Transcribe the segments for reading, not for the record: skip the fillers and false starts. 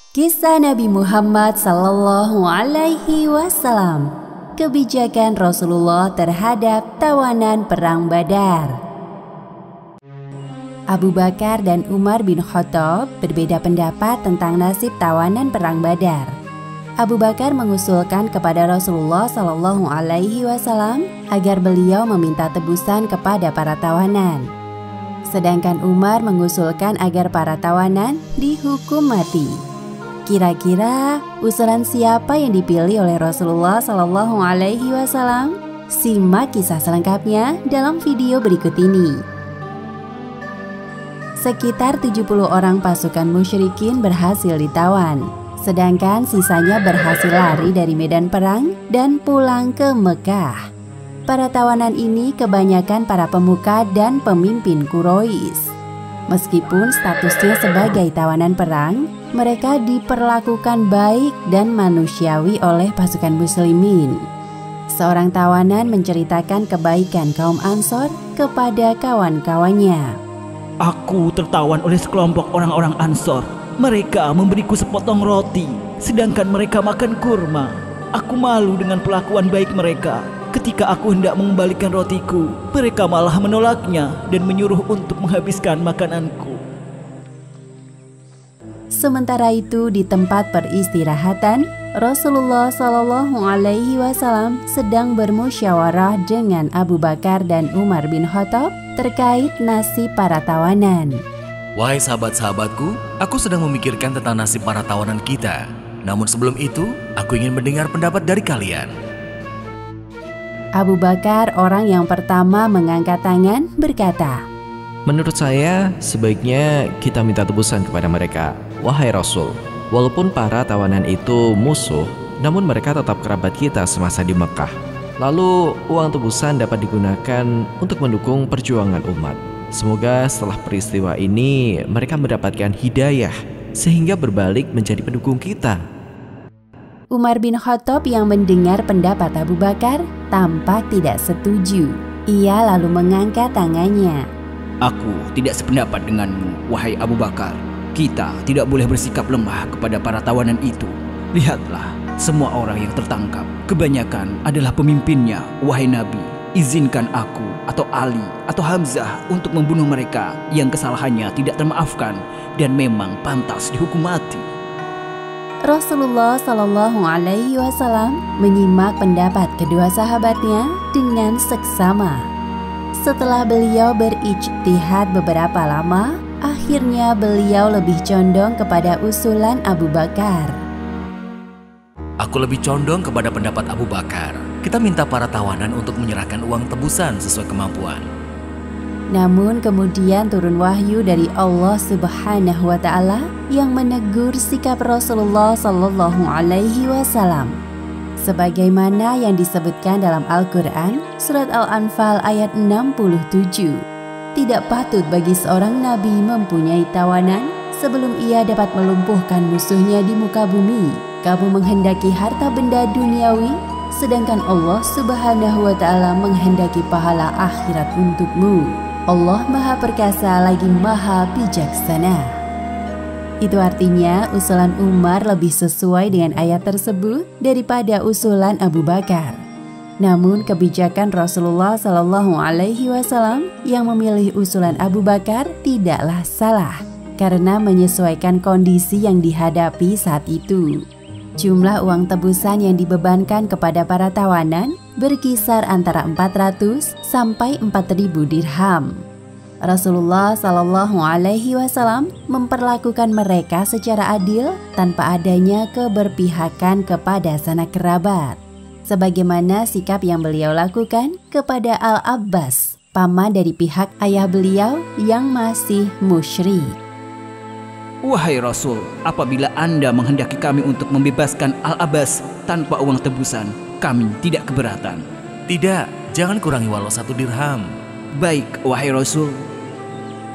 Kisah Nabi Muhammad Sallallahu Alaihi Wasallam. Kebijakan Rasulullah terhadap tawanan Perang Badar. Abu Bakar dan Umar bin Khattab berbeda pendapat tentang nasib tawanan Perang Badar. Abu Bakar mengusulkan kepada Rasulullah Sallallahu Alaihi Wasallam agar beliau meminta tebusan kepada para tawanan. Sedangkan Umar mengusulkan agar para tawanan dihukum mati. Kira-kira usulan siapa yang dipilih oleh Rasulullah Sallallahu Alaihi Wasallam? Simak kisah selengkapnya dalam video berikut ini. Sekitar 70 orang pasukan musyrikin berhasil ditawan, sedangkan sisanya berhasil lari dari medan perang dan pulang ke Mekah. Para tawanan ini kebanyakan para pemuka dan pemimpin Quraisy. Meskipun statusnya sebagai tawanan perang, mereka diperlakukan baik dan manusiawi oleh pasukan muslimin. Seorang tawanan menceritakan kebaikan kaum Ansor kepada kawan-kawannya. Aku tertawan oleh sekelompok orang-orang Ansor. Mereka memberiku sepotong roti, sedangkan mereka makan kurma. Aku malu dengan perlakuan baik mereka. Ketika aku hendak mengembalikan rotiku, mereka malah menolaknya dan menyuruh untuk menghabiskan makananku. Sementara itu di tempat peristirahatan, Rasulullah Shallallahu Alaihi Wasallam sedang bermusyawarah dengan Abu Bakar dan Umar bin Khattab terkait nasib para tawanan. Wahai sahabat-sahabatku, aku sedang memikirkan tentang nasib para tawanan kita. Namun sebelum itu, aku ingin mendengar pendapat dari kalian. Abu Bakar, orang yang pertama mengangkat tangan, berkata, "Menurut saya, sebaiknya kita minta tebusan kepada mereka. Wahai Rasul, walaupun para tawanan itu musuh, namun mereka tetap kerabat kita semasa di Mekah. Lalu, uang tebusan dapat digunakan untuk mendukung perjuangan umat. Semoga setelah peristiwa ini, mereka mendapatkan hidayah, sehingga berbalik menjadi pendukung kita." Umar bin Khattab yang mendengar pendapat Abu Bakar tampak tidak setuju. Ia lalu mengangkat tangannya. Aku tidak sependapat denganmu, wahai Abu Bakar. Kita tidak boleh bersikap lemah kepada para tawanan itu. Lihatlah, semua orang yang tertangkap, kebanyakan adalah pemimpinnya, wahai Nabi. Izinkan aku, atau Ali, atau Hamzah untuk membunuh mereka yang kesalahannya tidak termaafkan dan memang pantas dihukum mati. Rasulullah Shallallahu Alaihi Wasallam menyimak pendapat kedua sahabatnya dengan seksama. Setelah beliau berijtihad beberapa lama, akhirnya beliau lebih condong kepada usulan Abu Bakar. Aku lebih condong kepada pendapat Abu Bakar. Kita minta para tawanan untuk menyerahkan uang tebusan sesuai kemampuan. Namun kemudian turun wahyu dari Allah Subhanahu wa Ta'ala yang menegur sikap Rasulullah Sallallahu Alaihi Wasallam. Sebagaimana yang disebutkan dalam Al-Quran, Surat Al-Anfal ayat 67. Tidak patut bagi seorang nabi mempunyai tawanan sebelum ia dapat melumpuhkan musuhnya di muka bumi. Kamu menghendaki harta benda duniawi, sedangkan Allah Subhanahu wa Ta'ala menghendaki pahala akhirat untukmu. Allah Maha Perkasa lagi Maha Bijaksana. Itu artinya usulan Umar lebih sesuai dengan ayat tersebut daripada usulan Abu Bakar. Namun kebijakan Rasulullah Shallallahu Alaihi Wasallam yang memilih usulan Abu Bakar tidaklah salah karena menyesuaikan kondisi yang dihadapi saat itu. Jumlah uang tebusan yang dibebankan kepada para tawanan berkisar antara 400 sampai 4.000 dirham. Rasulullah Shallallahu Alaihi Wasallam memperlakukan mereka secara adil tanpa adanya keberpihakan kepada sanak kerabat, sebagaimana sikap yang beliau lakukan kepada Al-Abbas, paman dari pihak ayah beliau yang masih musyrik. Wahai Rasul, apabila Anda menghendaki kami untuk membebaskan Al-Abbas tanpa uang tebusan, kami tidak keberatan. Tidak, jangan kurangi walau 1 dirham. Baik, wahai Rasul.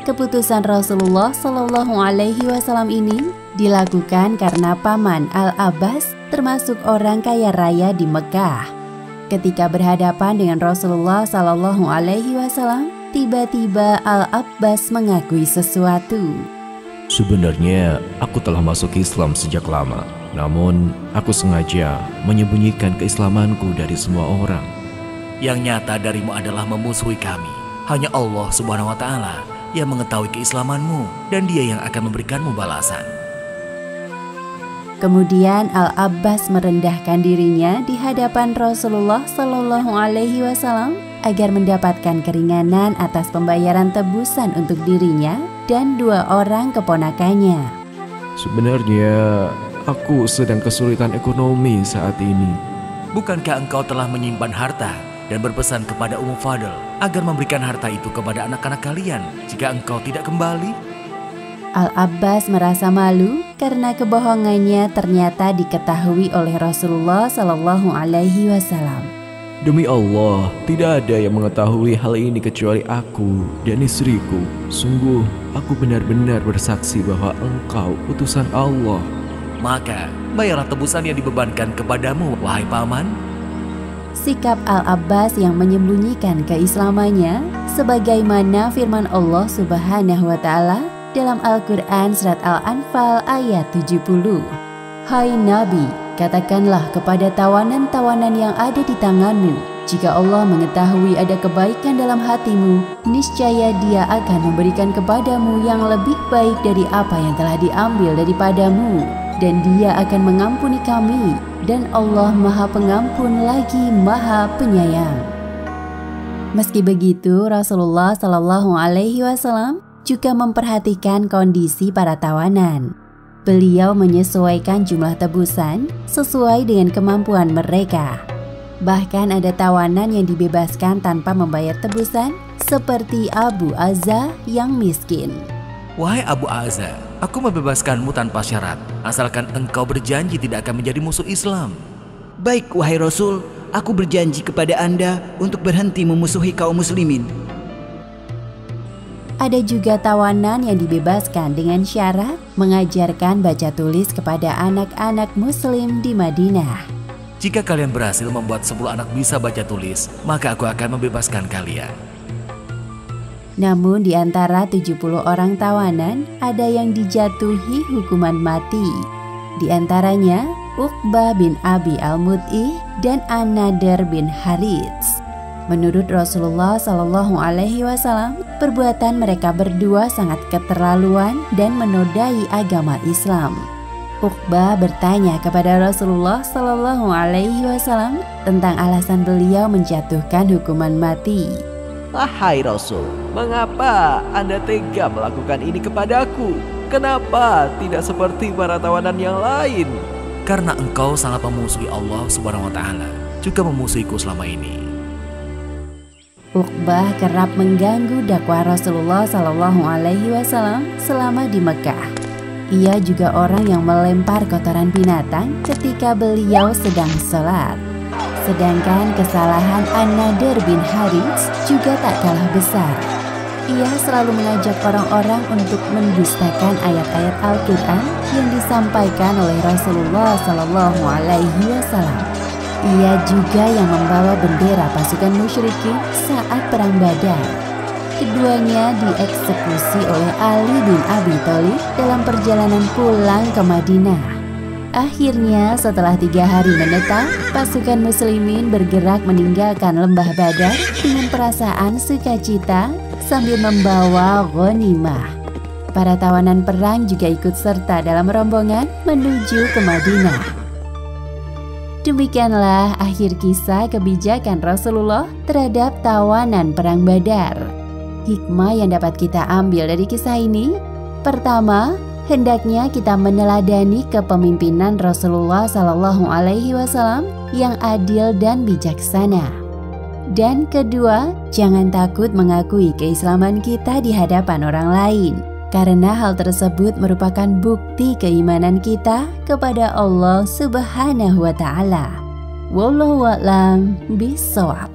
Keputusan Rasulullah Shallallahu Alaihi Wasallam ini dilakukan karena paman Al-Abbas termasuk orang kaya raya di Mekah. Ketika berhadapan dengan Rasulullah Shallallahu Alaihi Wasallam, tiba-tiba Al-Abbas mengakui sesuatu. Sebenarnya aku telah masuk Islam sejak lama. Namun aku sengaja menyembunyikan keislamanku dari semua orang. Yang nyata darimu adalah memusuhi kami. Hanya Allah Subhanahu wa Ta'ala yang mengetahui keislamanmu dan Dia yang akan memberikanmu balasan. Kemudian Al-Abbas merendahkan dirinya di hadapan Rasulullah Shallallahu Alaihi Wasallam agar mendapatkan keringanan atas pembayaran tebusan untuk dirinya dan 2 orang keponakannya. Sebenarnya aku sedang kesulitan ekonomi saat ini. Bukankah engkau telah menyimpan harta dan berpesan kepada Ummu Fadl agar memberikan harta itu kepada anak-anak kalian jika engkau tidak kembali? Al-Abbas merasa malu karena kebohongannya ternyata diketahui oleh Rasulullah Shallallahu Alaihi Wasallam. Demi Allah, tidak ada yang mengetahui hal ini kecuali aku dan istriku. Sungguh, aku benar-benar bersaksi bahwa engkau utusan Allah. Maka, bayarlah tebusan yang dibebankan kepadamu, wahai paman. Sikap Al-Abbas yang menyembunyikan keislamannya sebagaimana firman Allah Subhanahu wa Ta'ala dalam Al-Quran surat Al-Anfal ayat 70. Hai Nabi, katakanlah kepada tawanan-tawanan yang ada di tanganmu, jika Allah mengetahui ada kebaikan dalam hatimu, niscaya Dia akan memberikan kepadamu yang lebih baik dari apa yang telah diambil daripadamu, dan Dia akan mengampuni kami, dan Allah Maha Pengampun lagi Maha Penyayang. Meski begitu, Rasulullah Shallallahu Alaihi Wasallam juga memperhatikan kondisi para tawanan. Beliau menyesuaikan jumlah tebusan sesuai dengan kemampuan mereka. Bahkan ada tawanan yang dibebaskan tanpa membayar tebusan, seperti Abu Azza yang miskin. Wahai Abu Azza, aku membebaskanmu tanpa syarat, asalkan engkau berjanji tidak akan menjadi musuh Islam. Baik, wahai Rasul, aku berjanji kepada Anda untuk berhenti memusuhi kaum muslimin. Ada juga tawanan yang dibebaskan dengan syarat mengajarkan baca tulis kepada anak-anak muslim di Madinah. Jika kalian berhasil membuat 10 anak bisa baca tulis, maka aku akan membebaskan kalian. Namun di antara 70 orang tawanan ada yang dijatuhi hukuman mati. Di antaranya Uqbah bin Abi Al-Mut'i dan An-Nadr bin Harits. Menurut Rasulullah Shallallahu Alaihi Wasallam, perbuatan mereka berdua sangat keterlaluan dan menodai agama Islam. Uqbah bertanya kepada Rasulullah Shallallahu Alaihi Wasallam tentang alasan beliau menjatuhkan hukuman mati. Wahai Rasul, mengapa Anda tega melakukan ini kepadaku? Kenapa tidak seperti para tawanan yang lain? Karena engkau sangat memusuhi Allah Subhanahu wa Ta'ala, juga memusuhiku selama ini. Uqbah kerap mengganggu dakwah Rasulullah Shallallahu Alaihi Wasallam selama di Mekah. Ia juga orang yang melempar kotoran binatang ketika beliau sedang sholat. Sedangkan kesalahan An-Nadr bin Harits juga tak kalah besar. Ia selalu mengajak orang-orang untuk mendustakan ayat-ayat Al-Quran yang disampaikan oleh Rasulullah Shallallahu Alaihi Wasallam. Ia juga yang membawa bendera pasukan musyrikin saat perang Badar. Keduanya dieksekusi oleh Ali bin Abi Thalib dalam perjalanan pulang ke Madinah. Akhirnya setelah 3 hari menetap, pasukan muslimin bergerak meninggalkan lembah Badar dengan perasaan sukacita sambil membawa ghanimah. Para tawanan perang juga ikut serta dalam rombongan menuju ke Madinah. Demikianlah akhir kisah kebijakan Rasulullah terhadap tawanan perang Badar. Hikmah yang dapat kita ambil dari kisah ini, pertama, hendaknya kita meneladani kepemimpinan Rasulullah Shallallahu Alaihi Wasallam yang adil dan bijaksana. Dan kedua, jangan takut mengakui keislaman kita di hadapan orang lain, karena hal tersebut merupakan bukti keimanan kita kepada Allah Subhanahu wa Ta'ala. Wallahu a'lam bishawab.